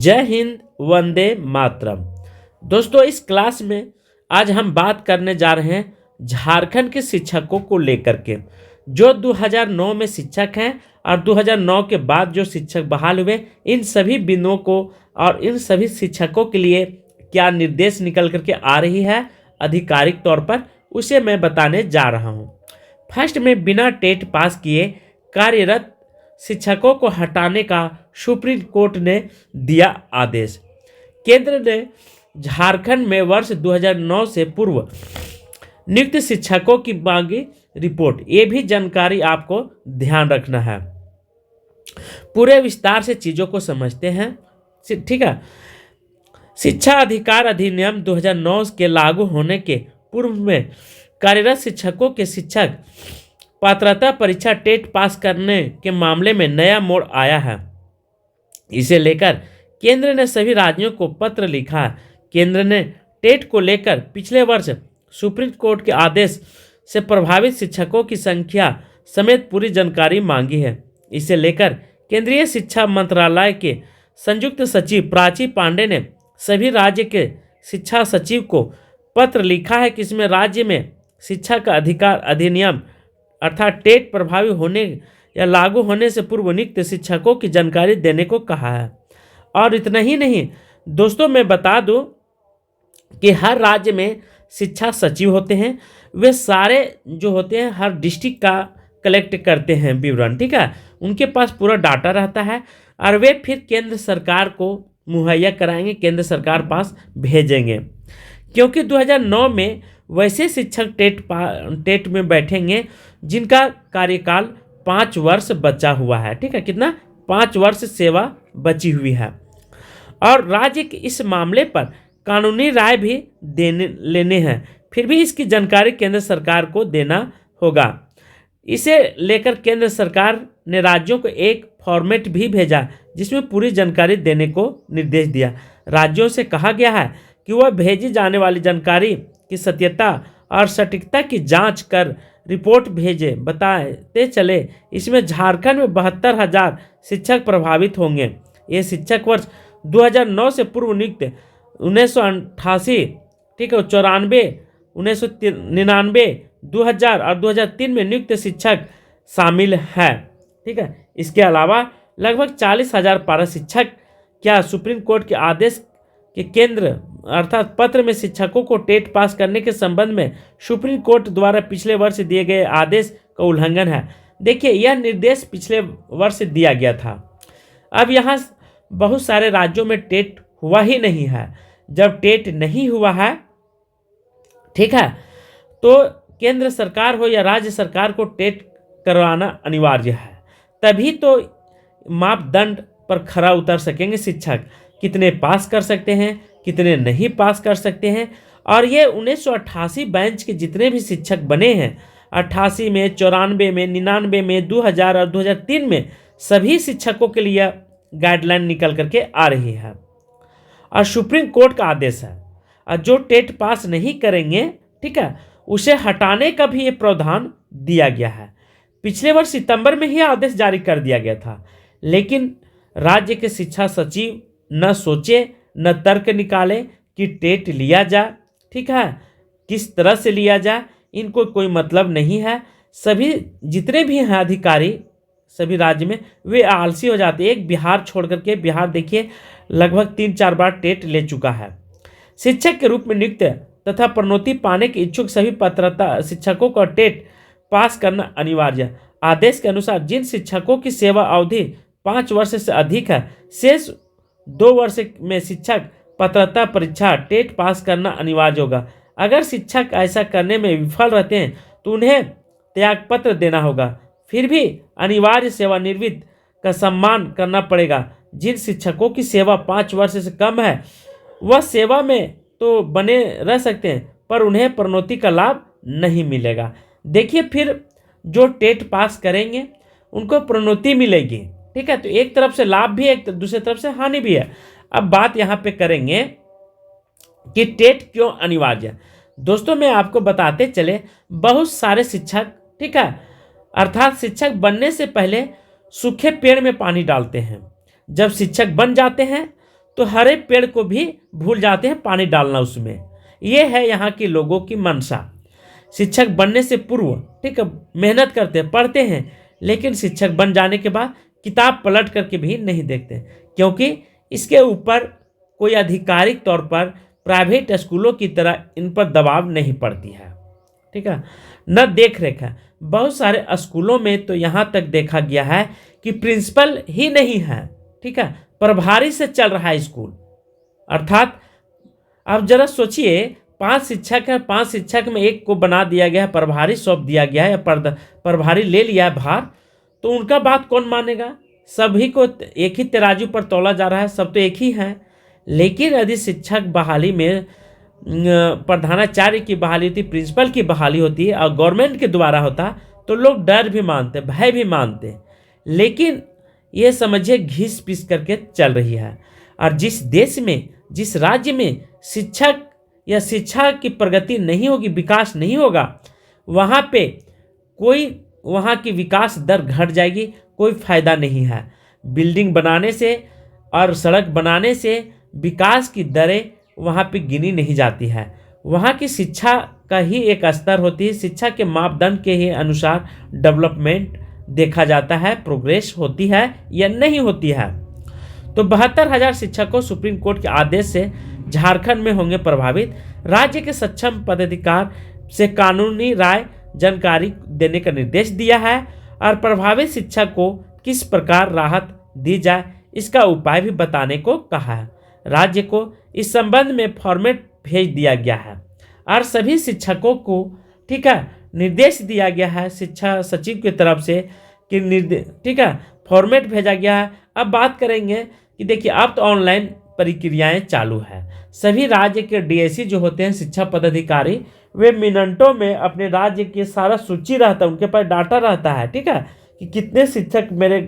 जय हिंद, वंदे मातरम। दोस्तों, इस क्लास में आज हम बात करने जा रहे हैं झारखंड के शिक्षकों को लेकर के, जो 2009 में शिक्षक हैं और 2009 के बाद जो शिक्षक बहाल हुए, इन सभी बिंदुओं को और इन सभी शिक्षकों के लिए क्या निर्देश निकल करके आ रही है आधिकारिक तौर पर, उसे मैं बताने जा रहा हूं। फर्स्ट में बिना टेट पास किए कार्यरत शिक्षकों को हटाने का सुप्रीम कोर्ट ने दिया आदेश। केंद्र ने झारखंड में वर्ष 2009 से पूर्व नियुक्त शिक्षकों की मांगी रिपोर्ट। ये भी जानकारी आपको ध्यान रखना है। पूरे विस्तार से चीज़ों को समझते हैं, ठीक है। शिक्षा अधिकार अधिनियम 2009 के लागू होने के पूर्व में कार्यरत शिक्षकों के शिक्षक पात्रता परीक्षा टेट पास करने के मामले में नया मोड़ आया है। इसे लेकर केंद्र ने सभी राज्यों को पत्र लिखा है। केंद्र ने टेट को लेकर पिछले वर्ष सुप्रीम कोर्ट के आदेश से प्रभावित शिक्षकों की संख्या समेत पूरी जानकारी मांगी है। इसे लेकर केंद्रीय शिक्षा मंत्रालय के संयुक्त सचिव प्राची पांडे ने सभी राज्य के शिक्षा सचिव को पत्र लिखा है कि इसमें राज्य में शिक्षा का अधिकार अधिनियम अर्थात टेट प्रभावी होने या लागू होने से पूर्व नियुक्त शिक्षकों की जानकारी देने को कहा है। और इतना ही नहीं दोस्तों, मैं बता दूं कि हर राज्य में शिक्षा सचिव होते हैं। वे सारे जो होते हैं हर डिस्ट्रिक्ट का कलेक्ट करते हैं विवरण, ठीक है। उनके पास पूरा डाटा रहता है और वे फिर केंद्र सरकार को मुहैया कराएंगे, केंद्र सरकार पास भेजेंगे। क्योंकि 2009 में वैसे शिक्षक टेट में बैठेंगे जिनका कार्यकाल 5 वर्ष बचा हुआ है, ठीक है। कितना? 5 वर्ष सेवा बची हुई है। और राज्य के इस मामले पर कानूनी राय भी लेने हैं, फिर भी इसकी जानकारी केंद्र सरकार को देना होगा। इसे लेकर केंद्र सरकार ने राज्यों को एक फॉर्मेट भी भेजा जिसमें पूरी जानकारी देने को निर्देश दिया। राज्यों से कहा गया है कि वह भेजी जाने वाली जानकारी की सत्यता और सटीकता की जांच कर रिपोर्ट भेजे। बताते चले इसमें झारखंड में 72,000 शिक्षक प्रभावित होंगे। ये शिक्षक वर्ष 2009 से पूर्व नियुक्त 1988, ठीक है, 94, 1999, 2000 और 2003 में नियुक्त शिक्षक शामिल है, ठीक है। इसके अलावा लगभग 40,000 पारा शिक्षक क्या सुप्रीम कोर्ट के आदेश के केंद्र अर्थात पत्र में शिक्षकों को टेट पास करने के संबंध में सुप्रीम कोर्ट द्वारा पिछले वर्ष दिए गए आदेश का उल्लंघन है। देखिए, यह निर्देश पिछले वर्ष दिया गया था। अब यहाँ बहुत सारे राज्यों में टेट हुआ ही नहीं है। जब टेट नहीं हुआ है, ठीक है, तो केंद्र सरकार हो या राज्य सरकार को टेट करवाना अनिवार्य है। तभी तो मापदंड पर खरा उतर सकेंगे शिक्षक, कितने पास कर सकते हैं, कितने नहीं पास कर सकते हैं। और ये 1988 बैच के जितने भी शिक्षक बने हैं, 88 में, 94 में, 99 में, 2000 और 2003 में, सभी शिक्षकों के लिए गाइडलाइन निकल करके आ रही है और सुप्रीम कोर्ट का आदेश है। और जो टेट पास नहीं करेंगे, ठीक है, उसे हटाने का भी ये प्रावधान दिया गया है। पिछले वर्ष सितंबर में ही आदेश जारी कर दिया गया था, लेकिन राज्य के शिक्षा सचिव न सोचे न तर्क निकाले कि टेट लिया जाए, ठीक है, किस तरह से लिया जाए, इनको कोई मतलब नहीं है। सभी जितने भी हैं अधिकारी सभी राज्य में, वे आलसी हो जाते हैं। एक बिहार छोड़ करके, बिहार देखिए लगभग 3-4 बार टेट ले चुका है। शिक्षक के रूप में नियुक्त तथा प्रोन्नति पाने के इच्छुक सभी पात्रता शिक्षकों को टेट पास करना अनिवार्य है। आदेश के अनुसार जिन शिक्षकों की सेवा अवधि 5 वर्ष से अधिक है, शेष 2 वर्ष में शिक्षक पात्रता परीक्षा टेट पास करना अनिवार्य होगा। अगर शिक्षक ऐसा करने में विफल रहते हैं तो उन्हें त्यागपत्र देना होगा। फिर भी अनिवार्य सेवानिवृत्त का सम्मान करना पड़ेगा। जिन शिक्षकों की सेवा 5 वर्ष से कम है, वह सेवा में तो बने रह सकते हैं पर उन्हें प्रोन्नति का लाभ नहीं मिलेगा। देखिए, फिर जो टेट पास करेंगे उनको प्रोन्नति मिलेगी, ठीक है। तो एक तरफ से लाभ भी है, एक दूसरी तरफ से हानि भी है। अब बात यहाँ पे करेंगे कि टेट क्यों अनिवार्य है। दोस्तों, मैं आपको बताते चले, बहुत सारे शिक्षक, ठीक है, अर्थात शिक्षक बनने से पहले सूखे पेड़ में पानी डालते हैं। जब शिक्षक बन जाते हैं तो हरे पेड़ को भी भूल जाते हैं पानी डालना उसमें। ये है यहाँ के लोगों की मंशा। शिक्षक बनने से पूर्व ठीक है मेहनत करते हैं, पढ़ते हैं, लेकिन शिक्षक बन जाने के बाद किताब पलट करके भी नहीं देखते, क्योंकि इसके ऊपर कोई आधिकारिक तौर पर प्राइवेट स्कूलों की तरह इन पर दबाव नहीं पड़ती है, ठीक है, न देख रेख है। बहुत सारे स्कूलों में तो यहाँ तक देखा गया है कि प्रिंसिपल ही नहीं है, ठीक है, प्रभारी से चल रहा है स्कूल। अर्थात अब जरा सोचिए, 5 शिक्षक है, 5 शिक्षक में एक को बना दिया गया है, प्रभारी सौंप दिया गया है, या प्रभारी ले लिया है भार, तो उनका बात कौन मानेगा? सभी को एक ही तराजू पर तौला जा रहा है, सब तो एक ही है। लेकिन यदि शिक्षक बहाली में प्रधानाचार्य की बहाली होती, प्रिंसिपल की बहाली होती है और गवर्नमेंट के द्वारा होता, तो लोग डर भी मानते, भय भी मानते। लेकिन ये समझिए घिस पिस करके चल रही है। और जिस देश में, जिस राज्य में शिक्षक या शिक्षा की प्रगति नहीं होगी, विकास नहीं होगा, वहाँ पे वहाँ की विकास दर घट जाएगी, कोई फायदा नहीं है। बिल्डिंग बनाने से और सड़क बनाने से विकास की दरें वहाँ पे गिनी नहीं जाती है। वहाँ की शिक्षा का ही एक स्तर होती है, शिक्षा के मापदंड के ही अनुसार डेवलपमेंट देखा जाता है, प्रोग्रेस होती है या नहीं होती है। तो 72,000 शिक्षकों सुप्रीम कोर्ट के आदेश से झारखंड में होंगे प्रभावित। राज्य के सक्षम पदाधिकार से कानूनी राय जानकारी देने का निर्देश दिया है और प्रभावित शिक्षक को किस प्रकार राहत दी जाए इसका उपाय भी बताने को कहा है। राज्य को इस संबंध में फॉर्मेट भेज दिया गया है और सभी शिक्षकों को ठीक है निर्देश दिया गया है शिक्षा सचिव की तरफ से कि ठीक है फॉर्मेट भेजा गया है। अब बात करेंगे कि देखिए अब तो ऑनलाइन प्रक्रियाएं चालू है। सभी राज्य के डीएससी जो होते हैं शिक्षा पदाधिकारी, वे मिनटों में अपने राज्य की सारा सूची रहता है, उनके पास डाटा रहता है, ठीक है, कि कितने शिक्षक मेरे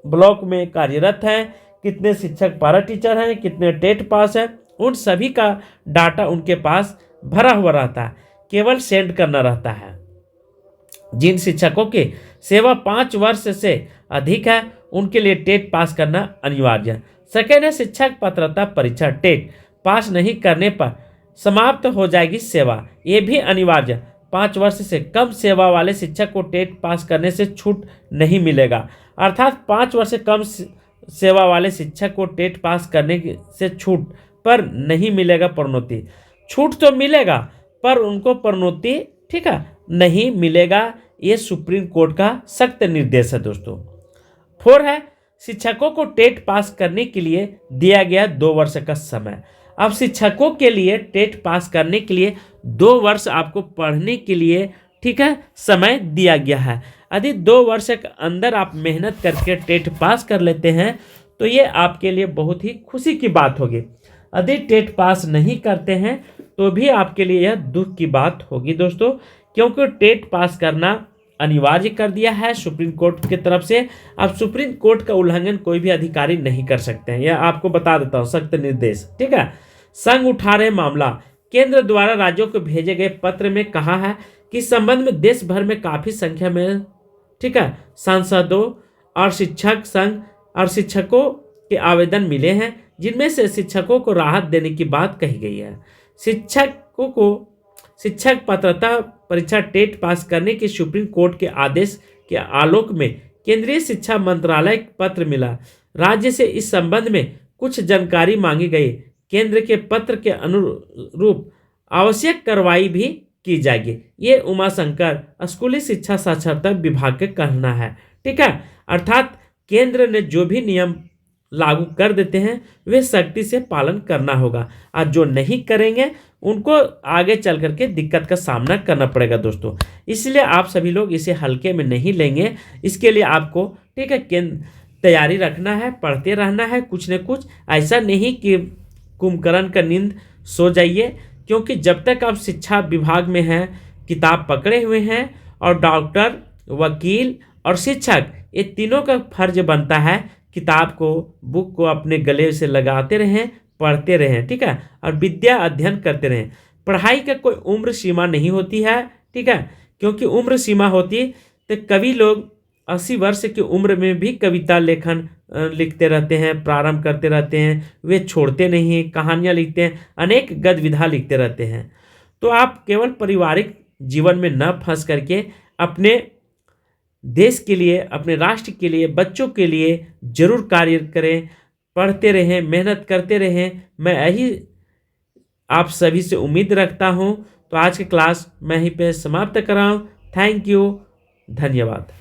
ब्लॉक में कार्यरत हैं, कितने शिक्षक पारा टीचर हैं, कितने टेट पास हैं, उन सभी का डाटा उनके पास भरा हुआ रहता है, केवल सेंड करना रहता है। जिन शिक्षकों की सेवा 5 वर्ष से अधिक है उनके लिए टेट पास करना अनिवार्य है। सेकेंड है शिक्षक पात्रता परीक्षा, टेट पास नहीं करने पर समाप्त हो जाएगी सेवा, ये भी अनिवार्य। 5 वर्ष से कम सेवा वाले शिक्षक को टेट पास करने से छूट नहीं मिलेगा। अर्थात 5 वर्ष से कम सेवा वाले शिक्षक को टेट पास करने से छूट पर नहीं मिलेगा प्रोन्नति। छूट तो मिलेगा पर उनको प्रोन्नति ठीक है नहीं मिलेगा, ये सुप्रीम कोर्ट का सख्त निर्देश है दोस्तों। 4 है शिक्षकों को टेट पास करने के लिए दिया गया 2 वर्ष का समय। अब शिक्षकों के लिए टेट पास करने के लिए 2 वर्ष आपको पढ़ने के लिए ठीक है समय दिया गया है। यदि 2 वर्ष के अंदर आप मेहनत करके टेट पास कर लेते हैं तो ये आपके लिए बहुत ही खुशी की बात होगी। यदि टेट पास नहीं करते हैं तो भी आपके लिए यह दुख की बात होगी दोस्तों, क्योंकि टेट पास करना अनिवार्य कर दिया है सुप्रीम कोर्ट की तरफ से। अब सुप्रीम कोर्ट का उल्लंघन कोई भी अधिकारी नहीं कर सकते हैं, यह आपको बता देता हूँ, सख्त निर्देश, ठीक है। संघ उठा रहे मामला। केंद्र द्वारा राज्यों को भेजे गए पत्र में कहा है कि इस संबंध में देश भर में काफी संख्या में ठीक है सांसदों और शिक्षक संघ और शिक्षकों के आवेदन मिले हैं, जिनमें से शिक्षकों को राहत देने की बात कही गई है। शिक्षकों को शिक्षक पात्रता परीक्षा टेट पास करने के सुप्रीम कोर्ट के आदेश के आलोक में केंद्रीय शिक्षा मंत्रालय पत्र मिला। राज्य से इस संबंध में कुछ जानकारी मांगी गई। केंद्र के पत्र के अनुरूप आवश्यक कार्रवाई भी की जाएगी, ये उमाशंकर स्कूली शिक्षा साक्षरता विभाग का कहना है, ठीक है। अर्थात केंद्र ने जो भी नियम लागू कर देते हैं वे सख्ती से पालन करना होगा, और जो नहीं करेंगे उनको आगे चल करके दिक्कत का सामना करना पड़ेगा दोस्तों। इसलिए आप सभी लोग इसे हल्के में नहीं लेंगे, इसके लिए आपको ठीक है तैयारी रखना है, पढ़ते रहना है कुछ न कुछ। ऐसा नहीं कि कुंभकर्ण का नींद सो जाइए, क्योंकि जब तक आप शिक्षा विभाग में हैं, किताब पकड़े हुए हैं, और डॉक्टर, वकील और शिक्षक ये तीनों का फर्ज बनता है किताब को, बुक को अपने गले से लगाते रहें, पढ़ते रहें, ठीक है, और विद्या अध्ययन करते रहें। पढ़ाई का कोई उम्र सीमा नहीं होती है, ठीक है, क्योंकि उम्र सीमा होती तो कवि लोग 80 वर्ष की उम्र में भी कविता लेखन लिखते रहते हैं, प्रारंभ करते रहते हैं, वे छोड़ते नहीं हैं, कहानियाँ लिखते हैं, अनेक गद्य विधा लिखते रहते हैं। तो आप केवल पारिवारिक जीवन में न फंस करके अपने देश के लिए, अपने राष्ट्र के लिए, बच्चों के लिए जरूर कार्य करें, पढ़ते रहें, मेहनत करते रहें। मैं यही आप सभी से उम्मीद रखता हूँ। तो आज की क्लास मैं यहीं पे समाप्त कर रहा हूँ। थैंक यू, धन्यवाद।